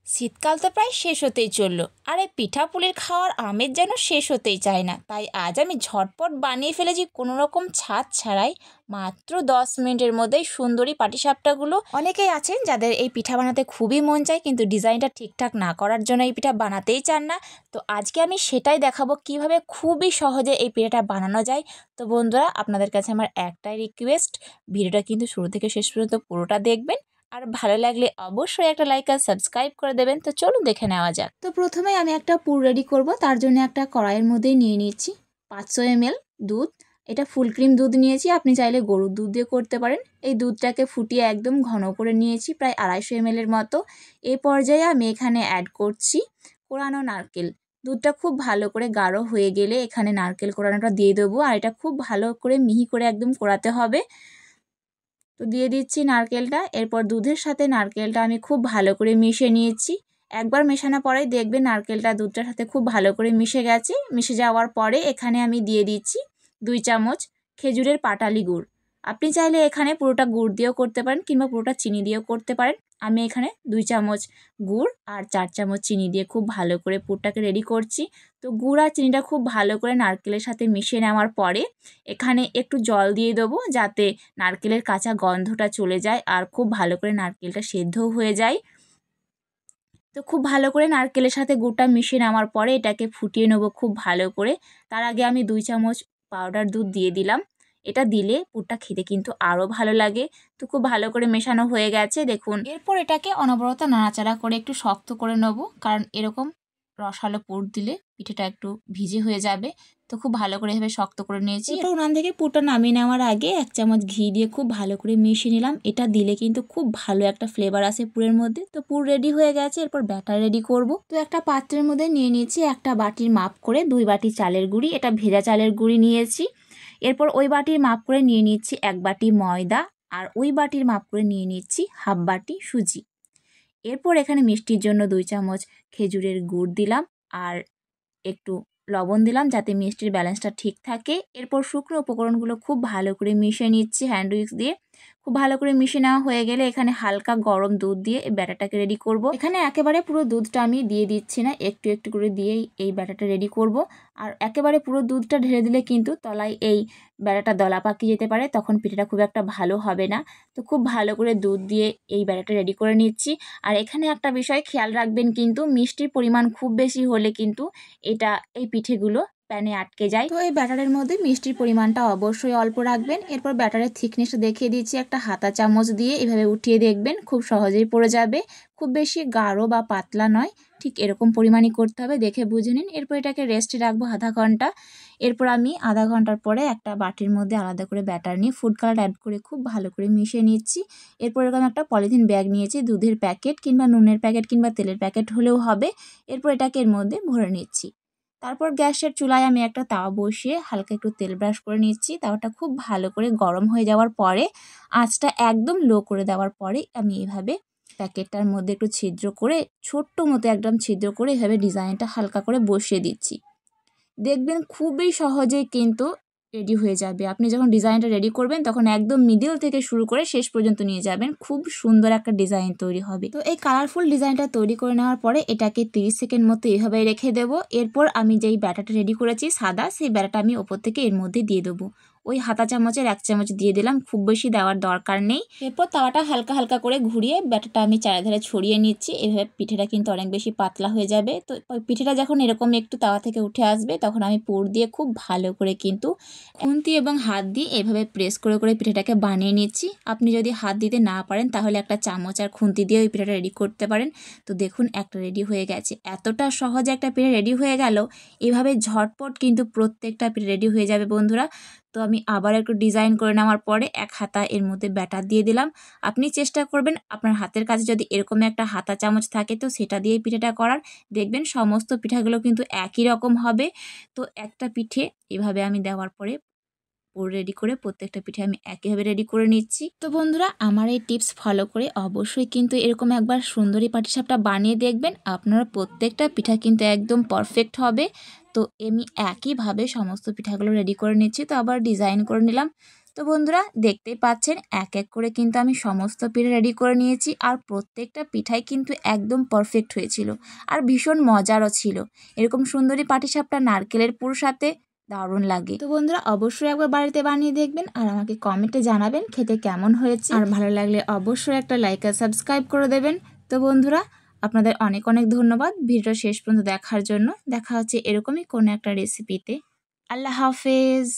শীতকাল তো প্রায় শেষ হতেই চললো, আর এই পিঠাপুলির খাওয়ার আমেজ যেন শেষ হতেই চায় না। তাই আজ আমি ঝটপট বানিয়ে ফেলেছি কোনো রকম ছাদ ছাড়াই, মাত্র 10 মিনিটের মধ্যেই সুন্দরী পাটিসাপটাগুলো। অনেকেই আছেন যাদের এই পিঠা বানাতে খুবই মন চায়, কিন্তু ডিজাইনটা ঠিকঠাক না করার জন্য এই পিঠা বানাতেই চান না। তো আজকে আমি সেটাই দেখাবো কিভাবে খুবই সহজে এই পিঠাটা বানানো যায়। তো বন্ধুরা, আপনাদের কাছে আমার একটাই রিকোয়েস্ট, ভিডিওটা কিন্তু শুরু থেকে শেষ পর্যন্ত পুরোটা দেখবেন, আর ভালো লাগলে অবশ্যই একটা লাইক আর সাবস্ক্রাইব করে দেবেন। তো চলুন দেখে নেওয়া যাক। তো প্রথমে আমি একটা পুর রেডি করব, তার জন্য একটা কড়াইয়ের মধ্যে নিয়ে নিচ্ছি 500 ml দুধ। এটা ফুল ক্রিম দুধ নিয়েছি, আপনি চাইলে গরুর দুধ দিয়ে করতে পারেন। এই দুধটাকে ফুটিয়ে একদম ঘন করে নিয়েছি, প্রায় 250 ml এর মতো। এই পর্যায়ে আমি এখানে অ্যাড করছি কোরানো নারকেল। দুধটা খুব ভালো করে গাঢ় হয়ে গেলে এখানে নারকেল কোরানোটা দিয়ে দেবো, আর এটা খুব ভালো করে মিহি করে একদম কোরাতে হবে। তো দিয়ে দিচ্ছি নারকেলটা। এরপর দুধের সাথে নারকেলটা আমি খুব ভালো করে মিশিয়ে নিয়েছি। একবার মেশানোর পরে দেখবেন নারকেলটা দুধটার সাথে খুব ভালো করে মিশে গেছে। মিশে যাওয়ার পরে এখানে আমি দিয়ে দিচ্ছি 2 চামচ খেজুরের পাটালি গুড়। আপনি চাইলে এখানে পুরোটা গুড় দিয়েও করতে পারেন, কিংবা পুরোটা চিনি দিয়েও করতে পারেন। আমি এখানে 2 চামচ গুড় আর 4 চামচ চিনি দিয়ে খুব ভালো করে পুরটাকে রেডি করছি। তো গুড় আর চিনিটা খুব ভালো করে নারকেলের সাথে মিশিয়ে নেওয়ার পরে এখানে একটু জল দিয়ে দেবো, যাতে নারকেলের কাঁচা গন্ধটা চলে যায় আর খুব ভালো করে নারকেলটা সেদ্ধও হয়ে যায়। তো খুব ভালো করে নারকেলের সাথে গুড়টা মিশিয়ে নেওয়ার পরে এটাকে ফুটিয়ে নেবো খুব ভালো করে। তার আগে আমি 2 চামচ পাউডার দুধ দিয়ে দিলাম। এটা দিলে পুরটা খেতে কিন্তু আরও ভালো লাগে। তো খুব ভালো করে মেশানো হয়ে গেছে দেখুন। এরপর এটাকে অনবরত নাড়াচাড়া করে একটু শক্ত করে নেবো, কারণ এরকম রসালো পুর দিলে পিঠেটা একটু ভিজে হয়ে যাবে। তো খুব ভালো করে এভাবে শক্ত করে নিয়েছি। এরপর উনান থেকে পুরটা নামিয়ে নেওয়ার আগে 1 চামচ ঘি দিয়ে খুব ভালো করে মিশিয়ে নিলাম। এটা দিলে কিন্তু খুব ভালো একটা ফ্লেভার আসে পুরের মধ্যে। তো পুর রেডি হয়ে গেছে, এরপর ব্যাটার রেডি করব। তো একটা পাত্রের মধ্যে নিয়ে নিয়েছি একটা বাটির মাপ করে 2 বাটি চালের গুঁড়ি। এটা ভেজা চালের গুঁড়ি নিয়েছি। এরপর ওই বাটির মাপ করে নিয়ে নিচ্ছি 1 বাটি ময়দা, আর ওই বাটির মাপ করে নিয়ে নিচ্ছি হাফ বাটি সুজি। এরপর এখানে মিষ্টির জন্য 2 চামচ খেজুরের গুড় দিলাম, আর একটু লবণ দিলাম যাতে মিষ্টির ব্যালেন্সটা ঠিক থাকে। এরপর শুকনো উপকরণগুলো খুব ভালো করে মিশিয়ে নিচ্ছি হ্যান্ড উইক্স দিয়ে। খুব ভালো করে মিশিয়ে নেওয়া হয়ে গেলে এখানে হালকা গরম দুধ দিয়ে এই ব্যাটারটাকে রেডি করব। এখানে একেবারে পুরো দুধটা আমি দিয়ে দিচ্ছি না, একটু একটু করে দিয়েই এই ব্যাটারটা রেডি করব। আর একেবারে পুরো দুধটা ঢেলে দিলে কিন্তু তলায় এই ব্যাটারটা দলা পাকিয়ে যেতে পারে, তখন পিঠেটা খুব একটা ভালো হবে না। তো খুব ভালো করে দুধ দিয়ে এই ব্যাটারটা রেডি করে নিচ্ছি। আর এখানে একটা বিষয় খেয়াল রাখবেন, কিন্তু মিষ্টির পরিমাণ খুব বেশি হলে কিন্তু এই পিঠেগুলো প্যানে আটকে যায়। তো এই ব্যাটারের মধ্যে মিষ্টির পরিমাণটা অবশ্যই অল্প রাখবেন। এরপর ব্যাটারের থিকনেসটা দেখিয়ে দিচ্ছি একটা হাতা চামচ দিয়ে। এভাবে উঠিয়ে দেখবেন খুব সহজেই পড়ে যাবে। খুব বেশি গাঢ় বা পাতলা নয়, ঠিক এরকম পরিমাণই করতে হবে, দেখে বুঝে নিন। এরপর এটাকে রেস্টে রাখবো আধা ঘন্টা। এরপর আমি আধা ঘন্টার পরে একটা বাটির মধ্যে আলাদা করে ব্যাটার নিয়ে ফুড কালার অ্যাড করে খুব ভালো করে মিশিয়ে নিচ্ছি। এরপর এরকম একটা পলিথিন ব্যাগ নিয়েছি, দুধের প্যাকেট কিংবা নুনের প্যাকেট কিংবা তেলের প্যাকেট হলেও হবে। এরপর এটাকে এর মধ্যে ভরে নিচ্ছি। তারপর গ্যাসের চুলায় আমি একটা তাওয়া বসিয়ে হালকা একটু তেল ব্রাশ করে নিচ্ছি। তাওয়াটা খুব ভালো করে গরম হয়ে যাওয়ার পরে আঁচটা একদম লো করে দেওয়ার পরে আমি এভাবে প্যাকেটটার মধ্যে একটু ছিদ্র করে, ছোট্ট মতো একদম ছিদ্র করে এভাবে ডিজাইনটা হালকা করে বসিয়ে দিচ্ছি। দেখবেন খুবই সহজেই কিন্তু রেডি হয়ে যাবে। আপনি যখন ডিজাইনটা রেডি করবেন তখন একদম মিডিল থেকে শুরু করে শেষ পর্যন্ত নিয়ে যাবেন, খুব সুন্দর একটা ডিজাইন তৈরি হবে। তো এই কালারফুল ডিজাইনটা তৈরি করে নেওয়ার পরে এটাকে 30 সেকেন্ড মতো এভাবে রেখে দেবো। এরপর আমি যেই ব্যাটারটা রেডি করেছি সাদা, সেই ব্যাটারটা আমি ওপর থেকে এর মধ্যে দিয়ে দেবো। ওই হাতা চামচের 1 চামচ দিয়ে দিলাম, খুব বেশি দেওয়ার দরকার নেই। এরপর তাওয়াটা হালকা হালকা করে ঘুরিয়ে ব্যাটারটা আমি চারিধারে ছড়িয়ে নিচ্ছি। এভাবে পিঠেটা কিন্তু অনেক বেশি পাতলা হয়ে যাবে। তো পিঠেটা যখন এরকম একটু তাওয়া থেকে উঠে আসবে তখন আমি পুর দিয়ে খুব ভালো করে কিন্তু খুন্তি এবং হাত দিয়ে এভাবে প্রেস করে করে পিঠেটাকে বানিয়ে নিচ্ছি। আপনি যদি হাত দিতে না পারেন তাহলে একটা চামচ আর খুন্তি দিয়ে ওই পিঠাটা রেডি করতে পারেন। তো দেখুন একটা রেডি হয়ে গেছে। এতটা সহজে একটা পিঠে রেডি হয়ে গেল। এভাবে ঝটপট কিন্তু প্রত্যেকটা পিঠে রেডি হয়ে যাবে বন্ধুরা। তো আমি আবার একটু ডিজাইন করে নেওয়ার পরে এক হাতা এর মধ্যে ব্যাটার দিয়ে দিলাম। আপনি চেষ্টা করবেন আপনার হাতের কাছে যদি এরকম একটা হাতা চামচ থাকে তো সেটা দিয়েই পিঠেটা করার। দেখবেন সমস্ত পিঠাগুলো কিন্তু একই রকম হবে। তো একটা পিঠে এভাবে আমি দেওয়ার পরে পুর রেডি করে প্রত্যেকটা পিঠে আমি একইভাবে রেডি করে নিচ্ছি। তো বন্ধুরা, আমার এই টিপস ফলো করে অবশ্যই কিন্তু এরকম একবার সুন্দরী পাটিসাপটা বানিয়ে দেখবেন। আপনারা প্রত্যেকটা পিঠা কিন্তু একদম পারফেক্ট হবে। তো আমি একইভাবে সমস্ত পিঠাগুলো রেডি করে নিচ্ছি। তো আবার ডিজাইন করে নিলাম। তো বন্ধুরা দেখতেই পাচ্ছেন এক এক করে কিন্তু আমি সমস্ত পিঠা রেডি করে নিয়েছি, আর প্রত্যেকটা পিঠাই কিন্তু একদম পারফেক্ট হয়েছিল আর ভীষণ মজারও ছিল। এরকম সুন্দরী পাটিসাপটা নারকেলের পুর সাথে দারুণ লাগে। তো বন্ধুরা অবশ্যই একবার বাড়িতে বানিয়ে দেখবেন আর আমাকে কমেন্টে জানাবেন খেতে কেমন হয়েছে, আর ভালো লাগলে অবশ্যই একটা লাইক আর সাবস্ক্রাইব করে দেবেন। তো বন্ধুরা আপনাদের অনেক অনেক ধন্যবাদ ভিডিও শেষ পর্যন্ত দেখার জন্য। দেখা হচ্ছে এরকমই কোনো একটা রেসিপিতে। আল্লাহ হাফেজ।